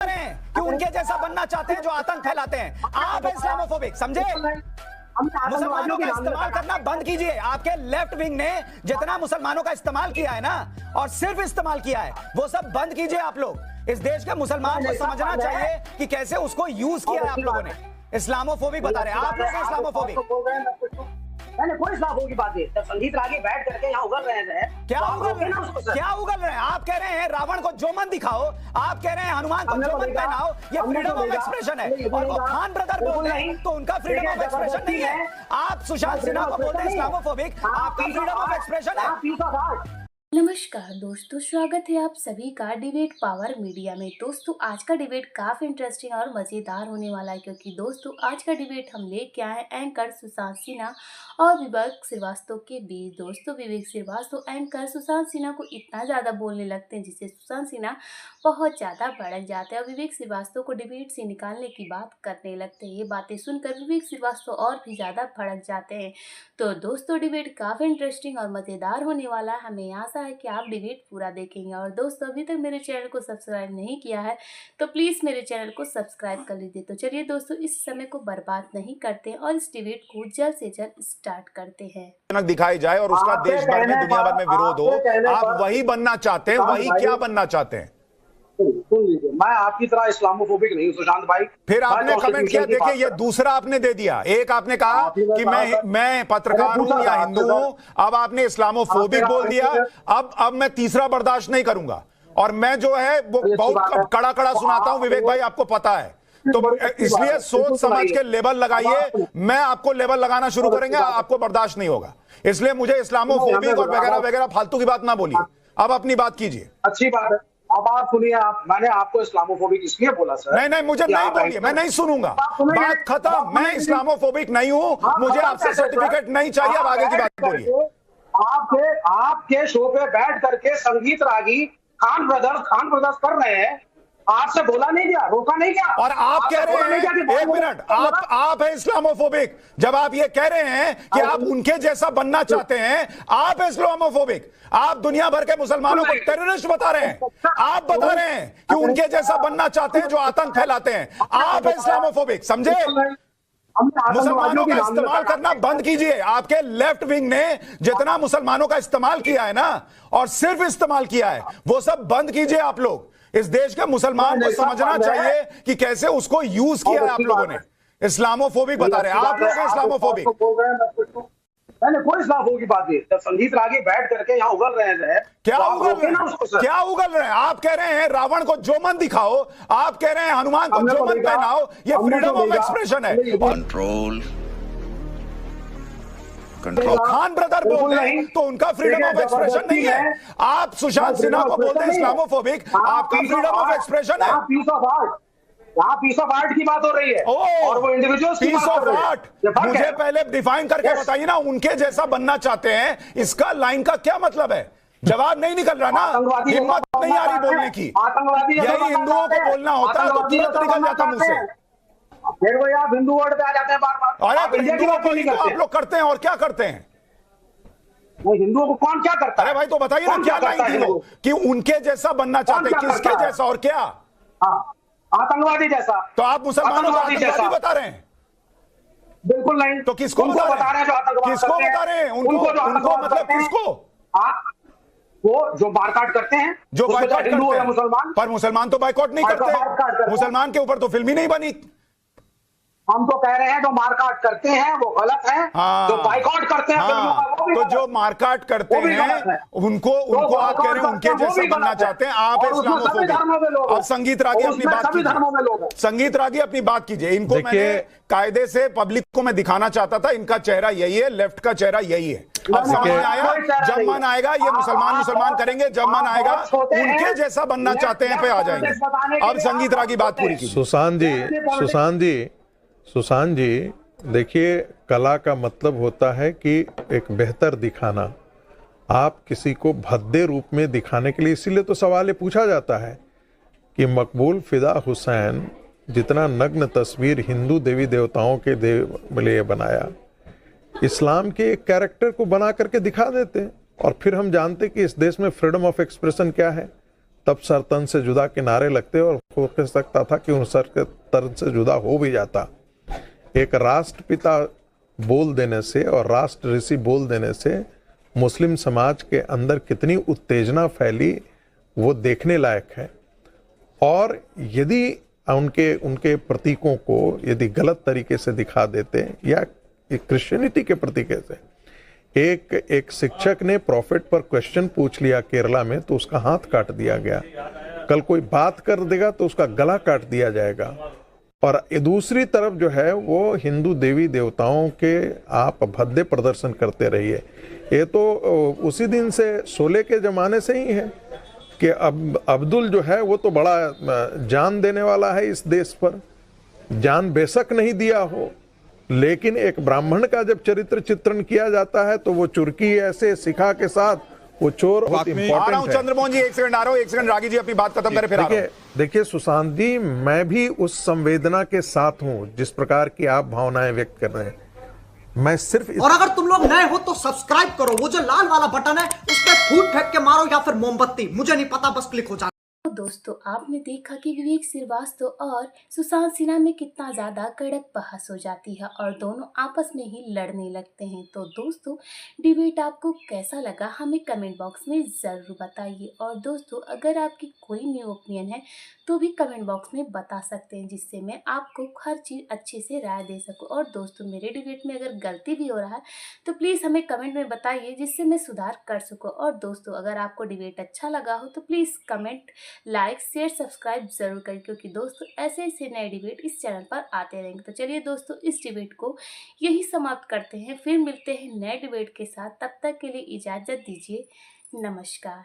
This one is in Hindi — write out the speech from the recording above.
रहे हैं कि उनके जैसा बनना चाहते हैं जो आतंक फैलाते हैं। आप इस्लामोफोबिक, समझे? मुसलमानों का इस्तेमाल करना बंद कीजिए। आपके लेफ्ट विंग ने जितना मुसलमानों का इस्तेमाल किया है ना, और सिर्फ इस्तेमाल किया है, वो सब बंद कीजिए आप लोग। इस देश के मुसलमान को समझना चाहिए कि कैसे उसको यूज किया है आप लोगों ने। इस्लामोफोबिक बता रहे हैं आप लोग, इस्लामोफोबिक। मैंने कोई इस्लामोफोबिक की बात है। जब संगीत रागी बैठ करके यहाँ उगल रहे हैं, क्या उगल रहे हैं? क्या उगल रहे हैं? आप कह रहे हैं रावण को जो मन दिखाओ, आप कह रहे हैं हनुमान को जो मन पहनाओ, ये फ्रीडम ऑफ एक्सप्रेशन है। और वो खान ब्रदर बोल रहे हैं तो उनका फ्रीडम ऑफ एक्सप्रेशन नहीं है। आप सुशांत सिन्हा को बोलते हैं इस्लामोफोबिक, आपका फ्रीडम ऑफ एक्सप्रेशन है। नमस्कार दोस्तों, स्वागत है आप सभी का डिबेट पावर मीडिया में। दोस्तों आज का डिबेट काफ़ी इंटरेस्टिंग और मज़ेदार होने वाला है, क्योंकि दोस्तों आज का डिबेट हम लेके आए हैं एंकर सुशांत सिन्हा और विवेक श्रीवास्तव के बीच। दोस्तों विवेक श्रीवास्तव एंकर सुशांत सिन्हा को इतना ज़्यादा बोलने लगते हैं जिससे सुशांत सिन्हा बहुत ज़्यादा भड़क जाते हैं और विवेक श्रीवास्तव को डिबेट से निकालने की बात करने लगते हैं। ये बातें सुनकर विवेक श्रीवास्तव और भी ज़्यादा भड़क जाते हैं। तो दोस्तों डिबेट काफ़ी इंटरेस्टिंग और मज़ेदार होने वाला है। हमें आशा है कि आप डिबेट पूरा देखेंगे। और दोस्तों अभी तक मेरे चैनल को सब्सक्राइब नहीं किया है तो प्लीज़ मेरे चैनल को सब्सक्राइब कर लीजिए। तो चलिए दोस्तों इस समय को बर्बाद नहीं करते हैं और इस डिबेट को जल्द से जल्द स्टार्ट करते हैं। दिखाई जाए और उसका देश भर में दुनिया भर में विरोध हो। आप वही बनना चाहते हैं, वही क्या बनना चाहते हैं? सुन लीजिए, मैं आपकी तरह इस्लामोफोबिक नहीं हूं सुशांत भाई। फिर आपने कमेंट किया, देखिए ये दूसरा आपने दे दिया। एक आपने कहा कि मैं पत्रकार हूं या हिंदू हूं, अब आपने इस्लामोफोबिक बोल दिया। अब मैं तीसरा बर्दाश्त नहीं करूंगा। और मैं जो है वो बहुत कड़ा कड़ा सुनाता हूं विवेक भाई, आपको पता है। तो इसलिए सोच समझ के लेबल लगाइए। मैं आपको लेबल लगाना शुरू करेंगे, आपको बर्दाश्त नहीं होगा। इसलिए मुझे इस्लामोफोबिक और वगैरह वगैरह फालतू की बात ना बोलिए। अब अपनी बात कीजिए। अच्छी बात है। अब आप सुनिए, मैंने आपको इस्लामोफोबिक इसलिए बोला सर। नहीं मुझे नहीं बोलिए, मैं नहीं सुनूंगा। बात खत्म। मैं इस्लामोफोबिक नहीं हूं, मुझे आपसे सर्टिफिकेट नहीं चाहिए। अब आगे की बात बोलिए। आपके शो पे बैठ करके संगीत रागी खान ब्रदर्स कर रहे हैं। आपसे बोला नहीं गया, रोका नहीं गया। और आप कह रहे हैं, एक मिनट, आप है इस्लामोफोबिक। जब आप ये कह रहे हैं कि आप उनके जैसा बनना चाहते हैं, आप है इस्लामोफोबिक। आप दुनिया भर के मुसलमानों को टेररिस्ट बता रहे हैं। आप बता रहे हैं कि उनके जैसा बनना चाहते हैं जो आतंक फैलाते हैं। आप है इस्लामोफोबिक, समझे? मुसलमानों का इस्तेमाल करना बंद कीजिए। आपके लेफ्ट विंग ने जितना मुसलमानों का इस्तेमाल किया है ना, और सिर्फ इस्तेमाल किया है, वो सब बंद कीजिए आप लोग। इस देश के मुसलमान को समझना चाहिए कि कैसे उसको यूज किया है आप लोगों ने। इस्लामोफोबिक बता रहे हैं आप लोग, इस्लामोफोबिक। मैंने कोई इस्लामोफोबिक की बात नहीं। जब संगीत रागी बैठ करके यहाँ उगल रहे हैं, क्या उगल रहे हैं? आप कह रहे हैं रावण को जो मन दिखाओ, आप कह रहे हैं हनुमान को जो मन पहनाओ, ये फ्रीडम ऑफ एक्सप्रेशन है। कंट्रोल खान ब्रदर बोल रहे हैं तो उनका फ्रीडम ऑफ एक्सप्रेशन नहीं है। आप सुशांत सिन्हा को बोलते हैं इस्लामोफोबिक, आपका फ्रीडम ऑफ एक्सप्रेशन है। यहाँ पीस ऑफ आर्ट की बात हो रही है और वो इंडिविजुअल्स की पीस ऑफ आर्ट। मुझे पहले डिफाइन करके बताइए ना, उनके जैसा बनना चाहते हैं, इसका लाइन का क्या मतलब है? जवाब नहीं निकल रहा ना, हिम्मत नहीं आ रही बोलने की। यही हिंदुओं को बोलना होता है तो तुरंत निकल जाता मुंह से। फिर वो आप हिंदू वर्ड पे आ जाते हैं बार बार। अरे हिंदुओं को नहीं, आप लोग करते हैं। और क्या करते हैं? हिंदुओं को कौन क्या करता है? अरे भाई तो बताइए ना, क्या लाइन थी वो कि उनके जैसा बनना चाहते हैं? किसके जैसा और क्या? आतंकवादी जैसा। तो आप मुसलमानों को आतंकवादी बता रहे हैं? बिल्कुल नहीं। तो किसको बता रहे हैं? किसको बता रहे हैं? उनको मतलब किसको? वो जो बायकॉट करते हैं, जो बायकॉट करते हैं। मुसलमान। पर मुसलमान तो बायकॉट नहीं करते। मुसलमान के ऊपर तो फिल्म ही नहीं बनी। हम तो कह रहे हैं जो मारकाट करते हैं वो गलत है। जो बाइकॉट करते हैं तो जो मारकाट करते हैं उनको आप कह रहे हैं उनके जैसा बनना चाहते हैं। आप इस्लामोफोबिक। अब संगीत रागी अपनी बात कीजिए। संगीत रागी अपनी बात कीजिए। इनको मैंने कायदे से पब्लिक को मैं दिखाना चाहता था, इनका चेहरा यही है, लेफ्ट का चेहरा यही है। अब समझ में आया? जब मन आएगा ये मुसलमान करेंगे, जब मन आएगा उनके जैसा बनना चाहते हैं पे आ जाएंगे। अब संगीत रागी बात पूरी कीजिए। सुशांत जी देखिए, कला का मतलब होता है कि एक बेहतर दिखाना। आप किसी को भद्दे रूप में दिखाने के लिए, इसीलिए तो सवाल ये पूछा जाता है कि मकबूल फिदा हुसैन जितना नग्न तस्वीर हिंदू देवी देवताओं के लिए बनाया, इस्लाम के एक कैरेक्टर को बना करके दिखा देते हैं। और फिर हम जानते कि इस देश में फ्रीडम ऑफ एक्सप्रेशन क्या है। तब सर तन से जुदा के नारे लगते और हो सकता था कि उन सर के तन से जुदा हो भी जाता। एक राष्ट्रपिता बोल देने से और राष्ट्र ऋषि बोल देने से मुस्लिम समाज के अंदर कितनी उत्तेजना फैली वो देखने लायक है। और यदि उनके प्रतीकों को यदि गलत तरीके से दिखा देते या क्रिश्चियनिटी के प्रतीक से, एक शिक्षक ने प्रॉफिट पर क्वेश्चन पूछ लिया केरला में तो उसका हाथ काट दिया गया। कल कोई बात कर देगा तो उसका गला काट दिया जाएगा। और दूसरी तरफ जो है वो हिंदू देवी देवताओं के आप भद्दे प्रदर्शन करते रहिए। ये तो उसी दिन से शोले के जमाने से ही है कि अब अब्दुल जो है वो तो बड़ा जान देने वाला है इस देश पर। जान बेशक नहीं दिया हो, लेकिन एक ब्राह्मण का जब चरित्र चित्रण किया जाता है तो वो चुरकी ऐसे शिखा के साथ वो चोर बहुत आ रहा हूं इंपॉर्टेंट है। चंद्रमोहन जी, एक सेकंड आ रहा हूं, एक सेकंड रागी जी अपनी बात खत्म करें फिर आ रहा हूं। देखिए सुशांत जी, मैं भी उस संवेदना के साथ हूं जिस प्रकार की आप भावनाएं व्यक्त कर रहे हैं। मैं सिर्फ और अगर तुम लोग नए हो तो सब्सक्राइब करो, वो जो लाल वाला बटन है उस पर फूट फेंक के मारो या फिर मोमबत्ती, मुझे नहीं पता, बस क्लिक हो जाए। तो दोस्तों आपने देखा कि विवेक श्रीवास्तव और सुशांत सिन्हा में कितना ज़्यादा कड़क बहस हो जाती है और दोनों आपस में ही लड़ने लगते हैं। तो दोस्तों डिबेट आपको कैसा लगा हमें कमेंट बॉक्स में ज़रूर बताइए। और दोस्तों अगर आपकी कोई न्यू ओपिनियन है तो भी कमेंट बॉक्स में बता सकते हैं, जिससे मैं आपको हर चीज़ अच्छे से राय दे सकूँ। और दोस्तों मेरे डिबेट में अगर गलती भी हो रहा है तो प्लीज़ हमें कमेंट में बताइए, जिससे मैं सुधार कर सकूँ। और दोस्तों अगर आपको डिबेट अच्छा लगा हो तो please comment, like, share, subscribe जरूर करें, क्योंकि दोस्तों ऐसे ऐसे नए डिबेट इस चैनल पर आते रहेंगे। तो चलिए दोस्तों इस डिबेट को यही समाप्त करते हैं, फिर मिलते हैं नए डिबेट के साथ। तब तक के लिए इजाज़त दीजिए, नमस्कार।